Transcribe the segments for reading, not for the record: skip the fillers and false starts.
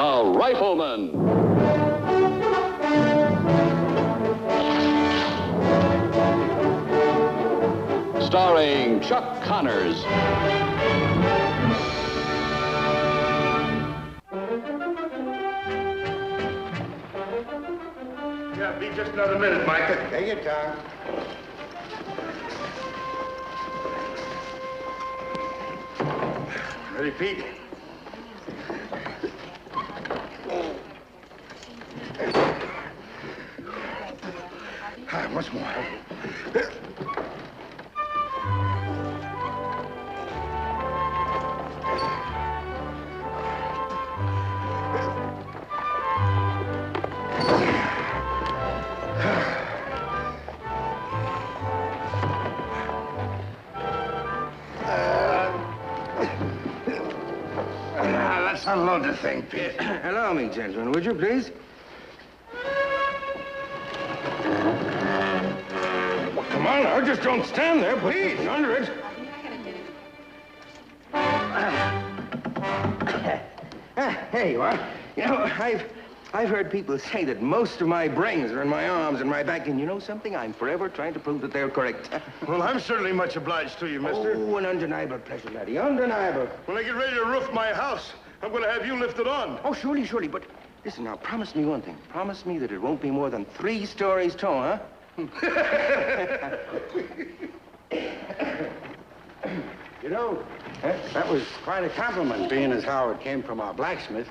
The Rifleman. Starring Chuck Connors. Yeah, be just another minute, Micah. Take your time. Ready, Pete? Once more. Let's unload the thing, Pete. Allow me, gentlemen, would you, please? Well, come on now, just don't stand there. Please, under it. Here you are. You know, I've heard people say that most of my brains are in my arms and my back, and you know something? I'm forever trying to prove that they're correct. Well, I'm certainly much obliged to you, mister. Oh, an undeniable pleasure, laddie, undeniable. When I get ready to roof my house, I'm going to have you lifted on. Oh, surely, surely, but listen now, promise me one thing. Promise me that it won't be more than 3 stories tall, huh? You know, that was quite a compliment, being as how it came from our blacksmith.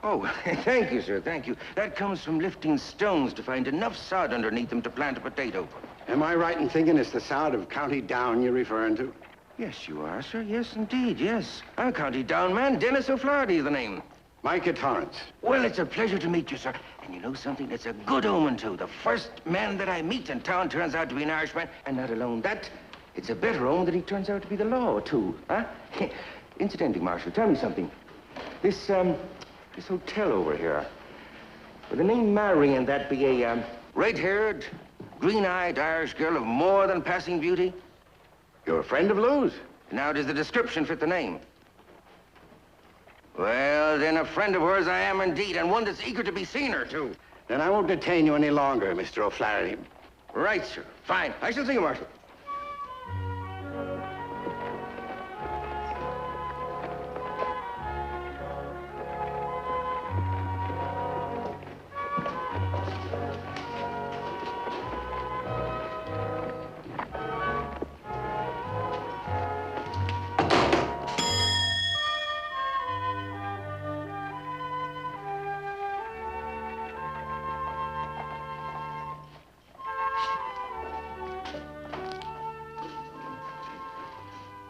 Oh, thank you, sir, thank you. That comes from lifting stones to find enough sod underneath them to plant a potato. Am I right in thinking it's the sod of County Down you're referring to? Yes, you are, sir. Yes, indeed, yes. I'm a County Down man. Dennis O'Flaherty is the name. Micah Torrance. Well, it's a pleasure to meet you, sir. And you know something? It's a good omen, too. The first man that I meet in town turns out to be an Irishman. And not alone that, it's a better omen that he turns out to be the law, too. Huh? Incidentally, Marshal, tell me something. This hotel over here, would the name Mary in that be a red-haired, green-eyed Irish girl of more than passing beauty? You're a friend of Lou's? Now, does the description fit the name? Well, then a friend of hers I am indeed, and one that's eager to be seen her, too. Then I won't detain you any longer, Mr. O'Flaherty. Right, sir. Fine. I shall see you, Marshal.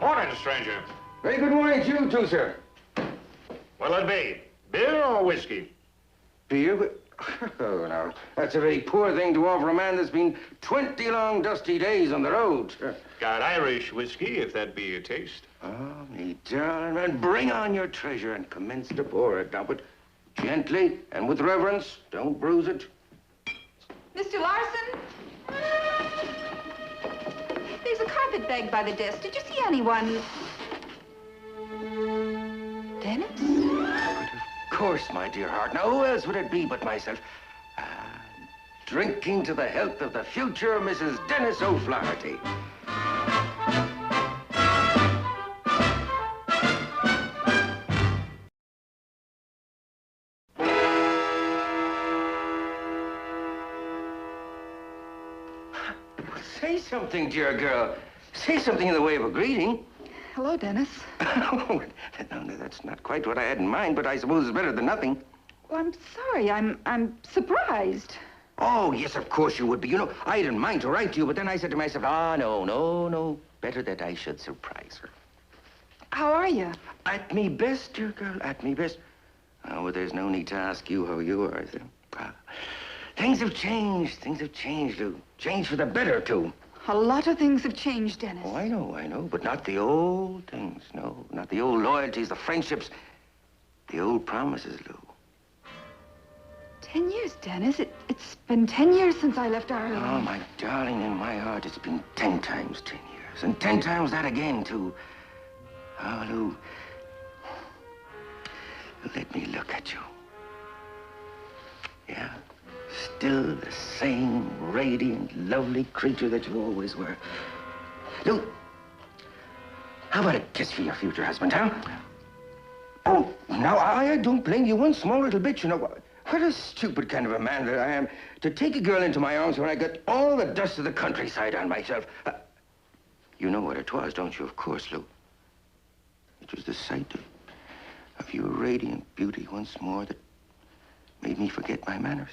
Morning, stranger. Very good morning to you, too, sir. What'll it be? Beer or whiskey? Beer? Oh, now, that's a very poor thing to offer a man that's been 20 long, dusty days on the road. Got Irish whiskey, if that be your taste. Oh, me darling man, bring on your treasure and commence to pour it now, but gently and with reverence. Don't bruise it. Mr. Larson? There's a carpet bag by the desk. Did you see anyone? Dennis? But of course, my dear heart. Now, who else would it be but myself? Drinking to the health of the future Mrs. Dennis O'Flaherty. Say something, dear girl. Say something in the way of a greeting. Hello, Dennis. Oh, no, that's not quite what I had in mind, but I suppose it's better than nothing. Well, I'm sorry. I'm surprised. Oh, yes, of course you would be. You know, I didn't mind to write to you, but then I said to myself, no. Better that I should surprise her. How are you? At me best, dear girl, at me best. Oh, well, there's no need to ask you how you are. Things have changed, Lou. Changed for the better, too. A lot of things have changed, Dennis. Oh, I know, but not the old things, no. Not the old loyalties, the friendships, the old promises, Lou. 10 years, Dennis. It's been 10 years since I left Ireland. Oh, my darling, in my heart, it's been 10 times 10 years. And 10 times that again, too. Oh, Lou, let me look at you. still the same radiant, lovely creature that you always were. Lou, how about a kiss for your future husband, huh? Oh, now, I don't blame you one small little bit, you know. What a stupid kind of a man that I am to take a girl into my arms when I got all the dust of the countryside on myself. You know what it was, don't you? Of course, Lou. It was the sight of your radiant beauty once more that made me forget my manners.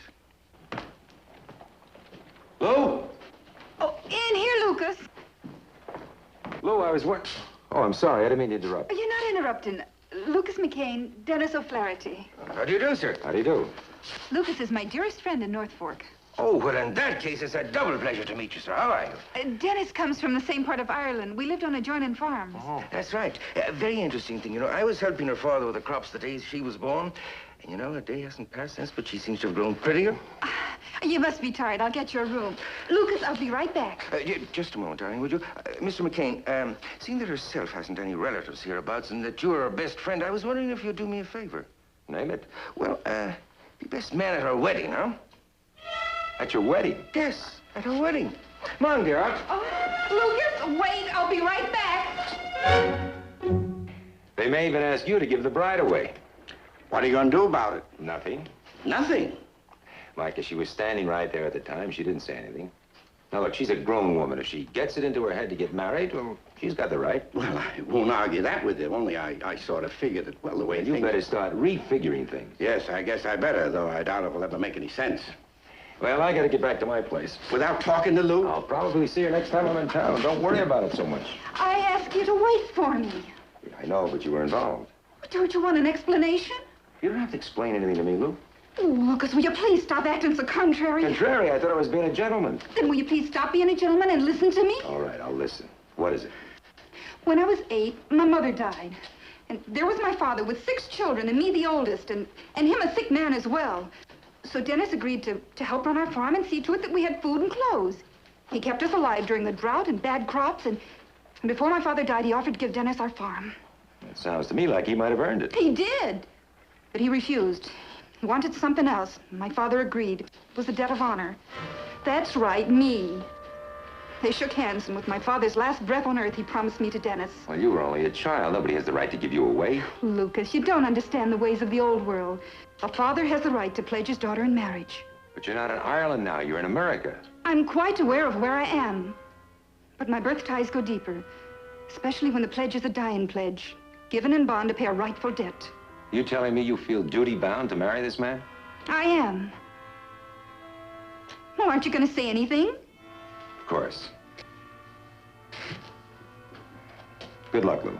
Lou! Oh, in here, Lucas. Lou, I was what? Oh, I'm sorry. I didn't mean to interrupt. You're not interrupting. Lucas McCain, Dennis O'Flaherty. How do you do, sir? How do you do? Lucas is my dearest friend in North Fork. Oh, well, in that case, it's a double pleasure to meet you, sir. How are you? Dennis comes from the same part of Ireland. We lived on adjoining farms. Oh, that's right. A very interesting thing. You know, I was helping her father with the crops the day she was born. And, you know, a day hasn't passed since, but she seems to have grown prettier. You must be tired. I'll get your room. Lucas, I'll be right back. Just a moment, darling, would you? Mr. McCain, seeing that herself hasn't any relatives hereabouts and that you're her best friend, I was wondering if you'd do me a favor. Name it. Well, be best man at her wedding, huh? At your wedding? Yes, at her wedding. Come on, dear. Oh, Lucas, wait. I'll be right back. They may even ask you to give the bride away. What are you going to do about it? Nothing. Nothing. Micah, she was standing right there at the time. She didn't say anything. Now, look, she's a grown woman. If she gets it into her head to get married, well, she's got the right. Well, I won't argue that with you, only I sort of figured that, well, the way You things... better start refiguring things. Yes, I guess I better, though I doubt it will ever make any sense. Well, I gotta get back to my place. Without talking to Lou? I'll probably see her next time I'm in town. Don't worry about it so much. I asked you to wait for me. Yeah, I know, but you were involved. Don't you want an explanation? You don't have to explain anything to me, Lou. Oh, Lucas, will you please stop acting so contrary? Contrary, I thought I was being a gentleman. Then will you please stop being a gentleman and listen to me? All right, I'll listen. What is it? When I was 8, my mother died. And there was my father with 6 children, and me the oldest, and him a sick man as well. So Dennis agreed to help run our farm and see to it that we had food and clothes. He kept us alive during the drought and bad crops, and before my father died, he offered to give Dennis our farm. It sounds to me like he might have earned it. He did, but he refused. He wanted something else. My father agreed. It was a debt of honor. That's right, me. They shook hands, and with my father's last breath on earth, he promised me to Dennis. Well, you were only a child. Nobody has the right to give you away. Lucas, you don't understand the ways of the old world. A father has the right to pledge his daughter in marriage. But you're not in Ireland now. You're in America. I'm quite aware of where I am. But my birth ties go deeper, especially when the pledge is a dying pledge, given in bond to pay a rightful debt. You telling me you feel duty-bound to marry this man? I am. Well, aren't you going to say anything? Of course. Good luck, Lou.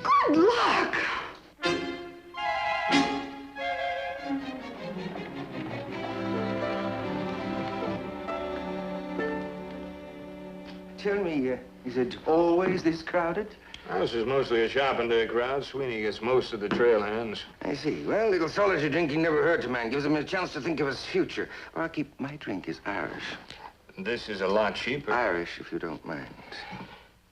Good luck! Tell me, is it always this crowded? This is mostly a shopping day crowd. Sweeney gets most of the trail hands. I see. Well, little solitary drinking never hurts a man. Gives him a chance to think of his future. Barkeep, my drink is Irish. This is a lot cheaper. Irish, if you don't mind.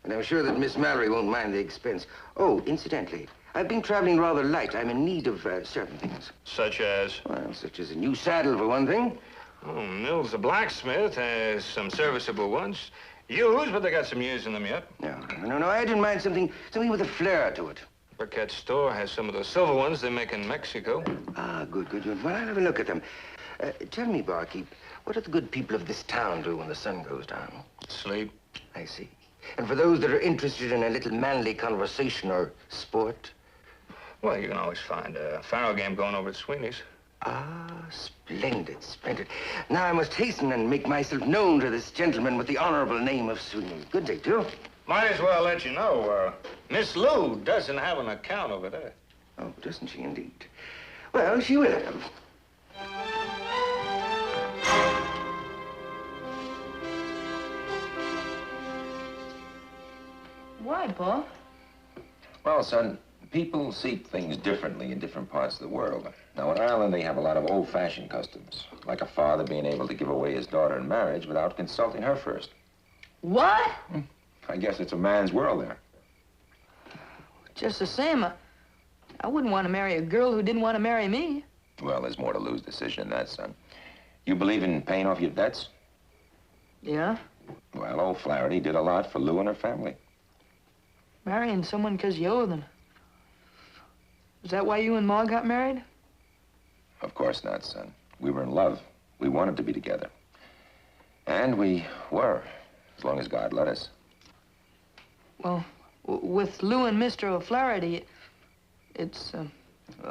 And I'm sure that Miss Mallory won't mind the expense. Oh, incidentally, I've been traveling rather light. I'm in need of certain things. Such as? Well, such as a new saddle, for one thing. Oh, Mills the blacksmith has some serviceable ones. Used, but they got some years in them yet. No, I didn't mind something with a flair to it. Burkett's store has some of those silver ones they make in Mexico. Ah, good. Well, I'll have a look at them. Tell me, barkeep, what do the good people of this town do when the sun goes down? Sleep. I see. And for those that are interested in a little manly conversation or sport? Well, you can always find a faro game going over at Sweeney's. Ah, splendid. Now I must hasten and make myself known to this gentleman with the honorable name of Sweeney. Good day, too. Might as well let you know, Miss Lou doesn't have an account over there. Oh, doesn't she indeed? Well, she will have. Why, Pa? Well, son, people seek things differently in different parts of the world. Now, in Ireland, they have a lot of old-fashioned customs, like a father being able to give away his daughter in marriage without consulting her first. What? I guess it's a man's world there. Just the same, I wouldn't want to marry a girl who didn't want to marry me. Well, there's more to Lou's decision than that, son. You believe in paying off your debts? Yeah? Well, old Flaherty did a lot for Lou and her family. Marrying someone because you owe them. Is that why you and Ma got married? Of course not, son. We were in love. We wanted to be together. And we were, as long as God let us. Well, with Lou and Mr. O'Flaherty, it's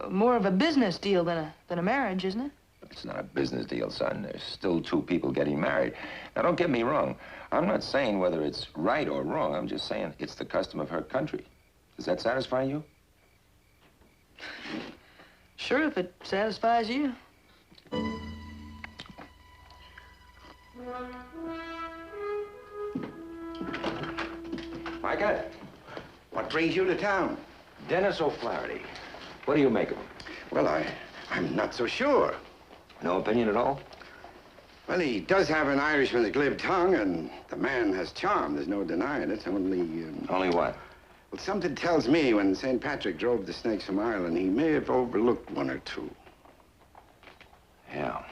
more of a business deal than a marriage, isn't it? It's not a business deal, son. There's still two people getting married. Now, don't get me wrong. I'm not saying whether it's right or wrong. I'm just saying it's the custom of her country. Does that satisfy you? Sure, if it satisfies you. Micah, what brings you to town? Dennis O'Flaherty. What do you make of him? Well, I'm not so sure. No opinion at all? Well, he does have an Irishman's glib tongue, and the man has charm. There's no denying it. Only... Only what? Well, something tells me when St. Patrick drove the snakes from Ireland, he may have overlooked one or two. Yeah.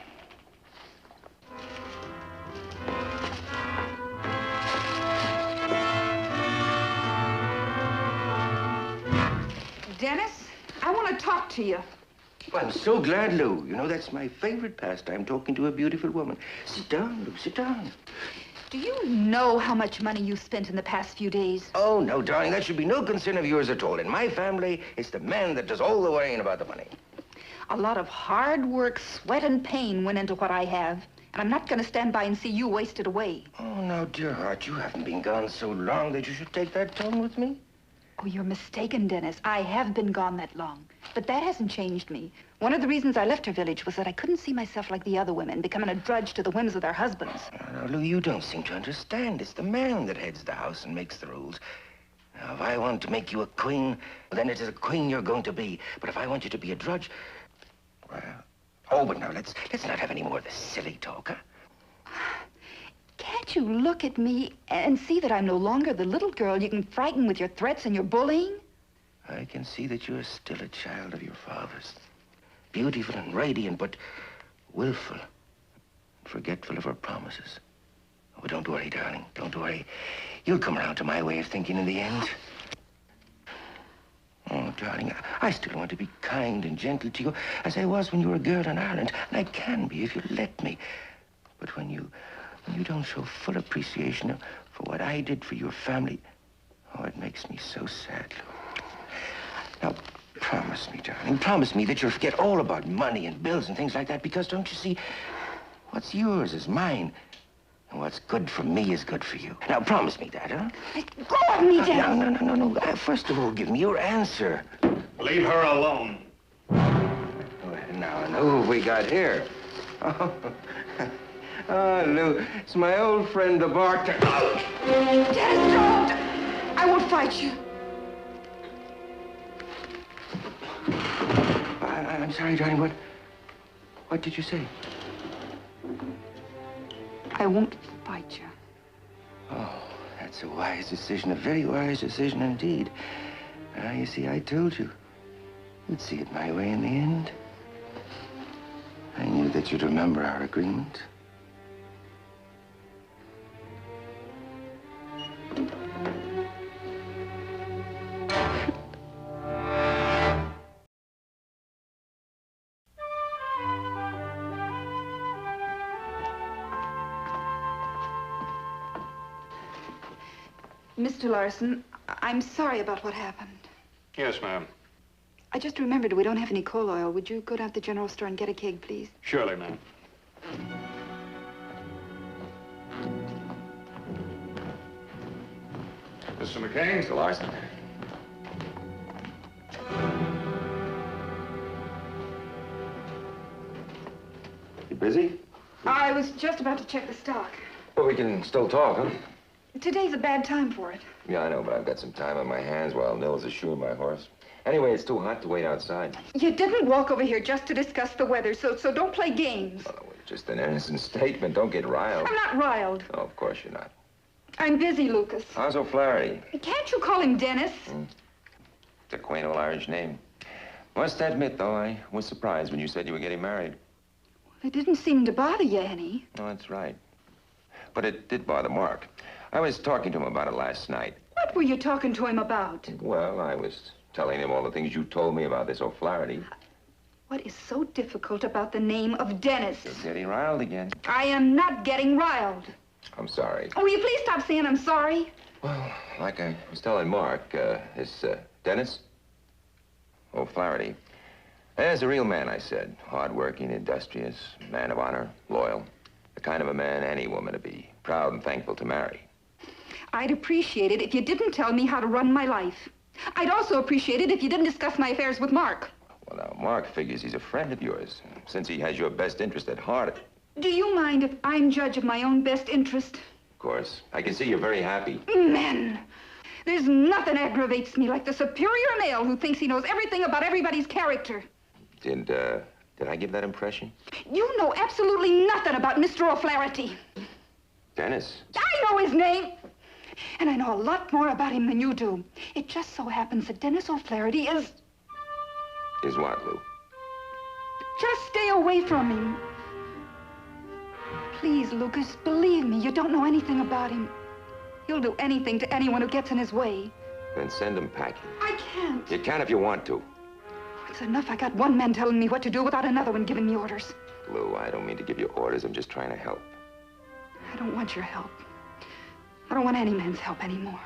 Dennis, I want to talk to you. Well, I'm so glad, Lou. You know, that's my favorite pastime, talking to a beautiful woman. Sit down, Lou, sit down. Do you know how much money you spent in the past few days? Oh, no, darling, that should be no concern of yours at all. In my family, it's the man that does all the worrying about the money. A lot of hard work, sweat, and pain went into what I have. And I'm not going to stand by and see you waste it away. Oh, now, dear heart, you haven't been gone so long that you should take that tone with me. Oh, you're mistaken, Dennis. I have been gone that long. But that hasn't changed me. One of the reasons I left her village was that I couldn't see myself like the other women, becoming a drudge to the whims of their husbands. Now, Lou, you don't seem to understand. It's the man that heads the house and makes the rules. Now, if I want to make you a queen, well, then it is a queen you're going to be. But if I want you to be a drudge, well... Oh, but now, let's not have any more of this silly talk, huh? Can't you look at me and see that I'm no longer the little girl you can frighten with your threats and your bullying? I can see that you're still a child of your father's. Beautiful and radiant, but willful. Forgetful of her promises. Oh, but don't worry, darling. Don't worry. You'll come around to my way of thinking in the end. Oh, darling, I still want to be kind and gentle to you as I was when you were a girl in Ireland. And I can be if you let me. But when you don't show full appreciation for what I did for your family, oh, it makes me so sad, Lou. Now, promise me, darling, promise me that you'll forget all about money and bills and things like that, because, don't you see, what's yours is mine, and what's good for me is good for you. Now, promise me that, huh? Go of me, Dennis. No. First of all, give me your answer. Leave her alone. Now, who have we got here? Oh, Lou, it's my old friend, the bartender. Dennis, don't! I won't fight you. I'm sorry, darling, what did you say? I won't fight you. Oh, that's a wise decision, a very wise decision indeed. Now, you see, I told you. You'd see it my way in the end. I knew that you'd remember our agreement. Mr. Larson, I'm sorry about what happened. Yes, ma'am. I just remembered we don't have any coal oil. Would you go down to the general store and get a keg, please? Surely, ma'am. Mr. McCain? Mr. Larson. You busy? I was just about to check the stock. Well, we can still talk, huh? Today's a bad time for it. Yeah, I know, but I've got some time on my hands while Nils is shoeing my horse. Anyway, it's too hot to wait outside. You didn't walk over here just to discuss the weather, so don't play games. Well, it was just an innocent statement. Don't get riled. I'm not riled. Oh, of course you're not. I'm busy, Lucas. How's O'Flaherty? Can't you call him Dennis? It's a quaint old Irish name. Must admit, though, I was surprised when you said you were getting married. It didn't seem to bother you any. Oh, that's right. But it did bother Mark. I was talking to him about it last night. What were you talking to him about? Well, I was telling him all the things you told me about this O'Flaherty. What is so difficult about the name of Dennis? You're getting riled again. I am not getting riled. I'm sorry. Oh, will you please stop saying I'm sorry? Well, like I was telling Mark, this Dennis O'Flaherty, there's a real man, I said. Hard-working, industrious, man of honor, loyal. The kind of a man any woman would be proud and thankful to marry. I'd appreciate it if you didn't tell me how to run my life. I'd also appreciate it if you didn't discuss my affairs with Mark. Well, now, Mark figures he's a friend of yours, since he has your best interest at heart. Do you mind if I'm judge of my own best interest? Of course. I can see you're very happy. Men! There's nothing aggravates me like the superior male who thinks he knows everything about everybody's character. Did I give that impression? You know absolutely nothing about Mr. O'Flaherty. Dennis. I know his name. And I know a lot more about him than you do. It just so happens that Dennis O'Flaherty is... Is what, Lou? Just stay away from him. Please, Lucas, believe me, you don't know anything about him. He'll do anything to anyone who gets in his way. Then send him packing. I can't. You can if you want to. It's enough I got one man telling me what to do without another one giving me orders. Lou, I don't mean to give you orders. I'm just trying to help. I don't want your help. I don't want any man's help anymore.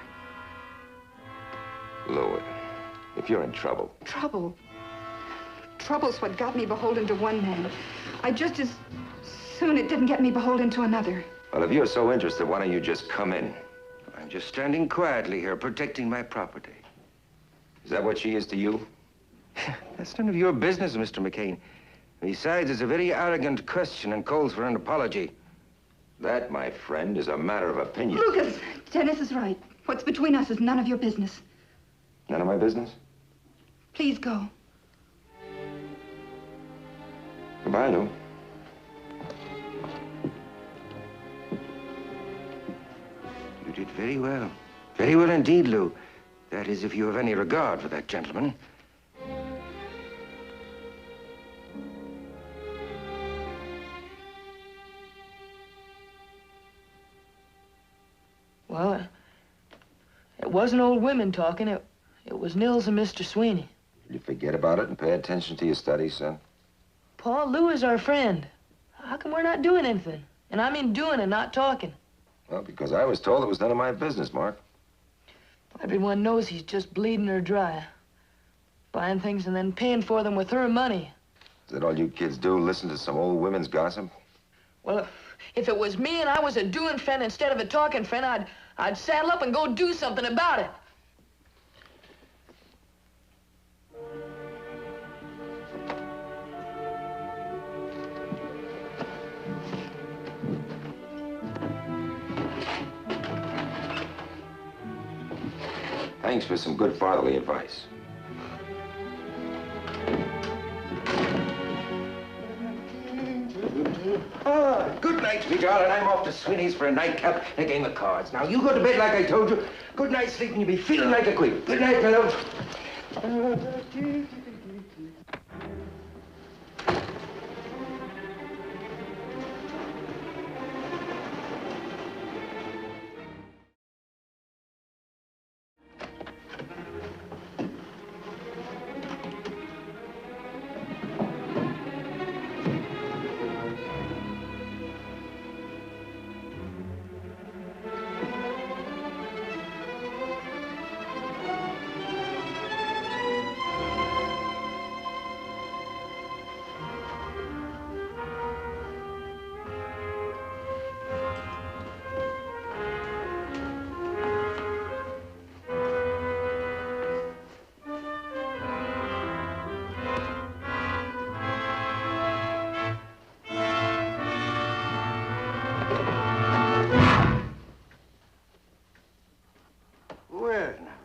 Lou, if you're in trouble... Trouble? Trouble's what got me beholden to one man. I just as soon it didn't get me beholden to another. Well, if you're so interested, why don't you just come in? I'm just standing quietly here, protecting my property. Is that what she is to you? That's none of your business, Mr. McCain. Besides, it's a very arrogant question and calls for an apology. That, my friend, is a matter of opinion. Lucas, Dennis is right. What's between us is none of your business. None of my business? Please go. Goodbye, Lou. You did very well. Very well indeed, Lou. That is, if you have any regard for that gentleman. Well, it wasn't old women talking. It was Nils and Mr. Sweeney. You forget about it and pay attention to your studies, son. Paul, Lou is our friend. How come we're not doing anything? And I mean doing and not talking. Well, because I was told it was none of my business, Mark. Everyone knows he's just bleeding her dry. Buying things and then paying for them with her money. Is that all you kids do, listen to some old women's gossip? Well, if it was me and I was a doing friend instead of a talking friend, I'd saddle up and go do something about it. Thanks for some good fatherly advice. Good night, sweet darling. I'm off to Sweeney's for a nightcap and a game of cards. Now, you go to bed like I told you. Good night's sleep and you'll be feeling like a queen. Good night, my love.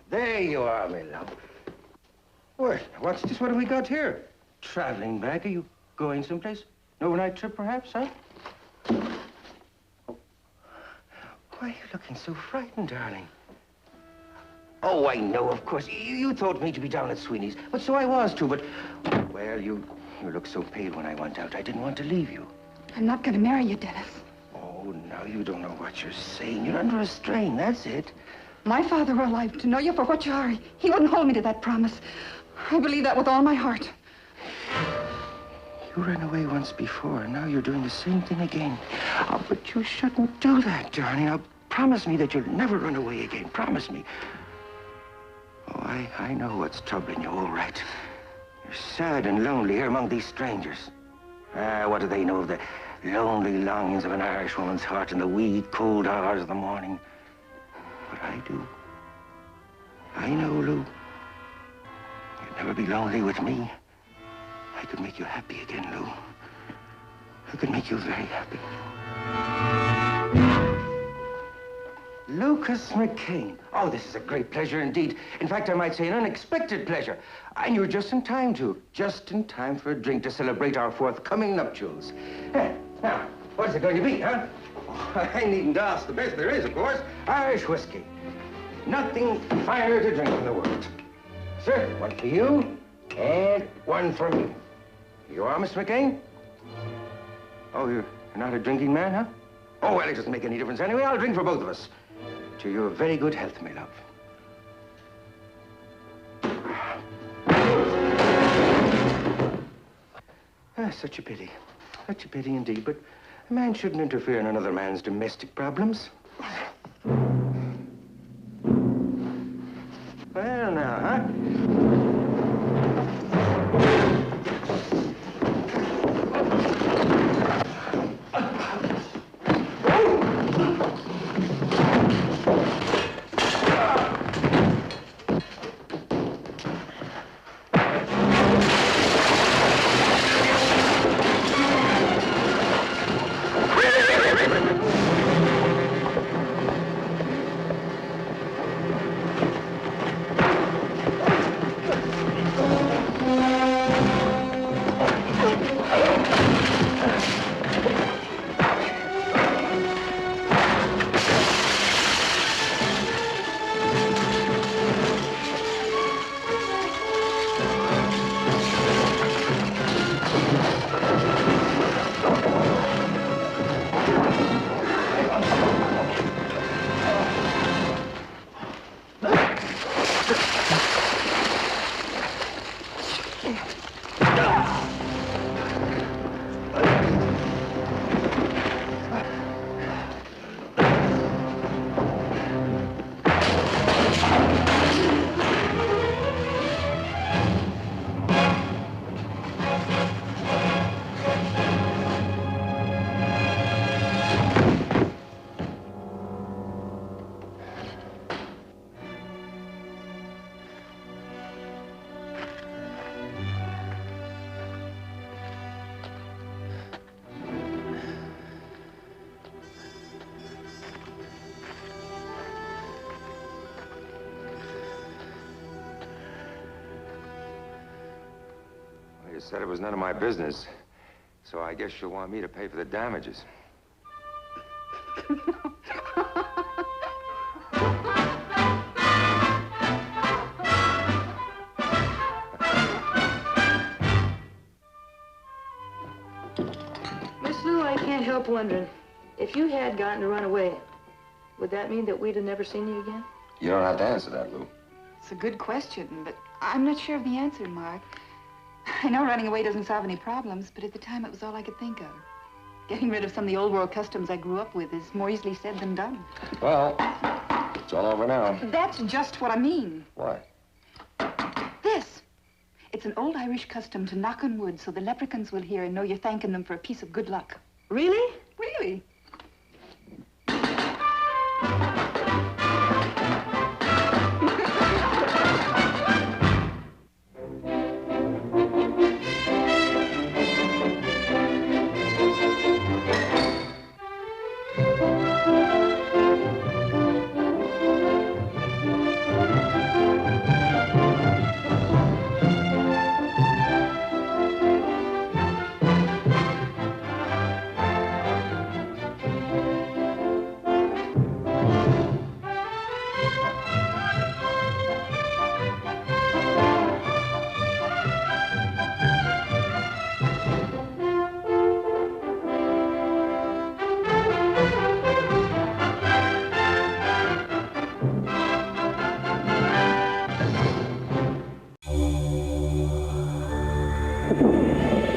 There you are, my love. Well, what's this? What have we got here? Traveling bag? Are you going someplace? An overnight trip, perhaps, huh? Oh. Why are you looking so frightened, darling? Oh, I know, of course. You thought me to be down at Sweeney's, but so I was, too, but... Well, you looked so pale when I went out. I didn't want to leave you. I'm not going to marry you, Dennis. Oh, now you don't know what you're saying. You're under a strain, that's it. My father were alive to know you for what you are. He wouldn't hold me to that promise. I believe that with all my heart. You ran away once before, and now you're doing the same thing again. Oh, but you shouldn't do that, darling. Now, promise me that you'll never run away again. Promise me. Oh, I know what's troubling you, all right. You're sad and lonely here among these strangers. What do they know of the lonely longings of an Irish woman's heart in the wee, cold hours of the morning? But I do. I know, Lou. You'd never be lonely with me. I could make you happy again, Lou. I could make you very happy. Lucas McCain. Oh, this is a great pleasure indeed. In fact, I might say an unexpected pleasure. And you're just in time, too. Just in time for a drink to celebrate our forthcoming nuptials. Now, what's it going to be, huh? Oh, I needn't ask. The best there is, of course, Irish whiskey. Nothing finer to drink in the world. Sir, one for you, and one for me. You are, Mr. McCain? Oh, you're not a drinking man, huh? Oh, well, it doesn't make any difference anyway. I'll drink for both of us. To your very good health, my love. Such a pity. Such a pity indeed, but a man shouldn't interfere in another man's domestic problems. Well, now, huh? You said it was none of my business, so I guess you'll want me to pay for the damages. Miss Lou, I can't help wondering, if you had gotten to run away, would that mean that we'd have never seen you again? You don't have to answer that, Lou. It's a good question, but I'm not sure of the answer, Mark. I know running away doesn't solve any problems, but at the time it was all I could think of. Getting rid of some of the old world customs I grew up with is more easily said than done. Well, it's all over now. That's just what I mean. What? This. It's an old Irish custom to knock on wood so the leprechauns will hear and know you're thanking them for a piece of good luck. Really? Really? Rifleman.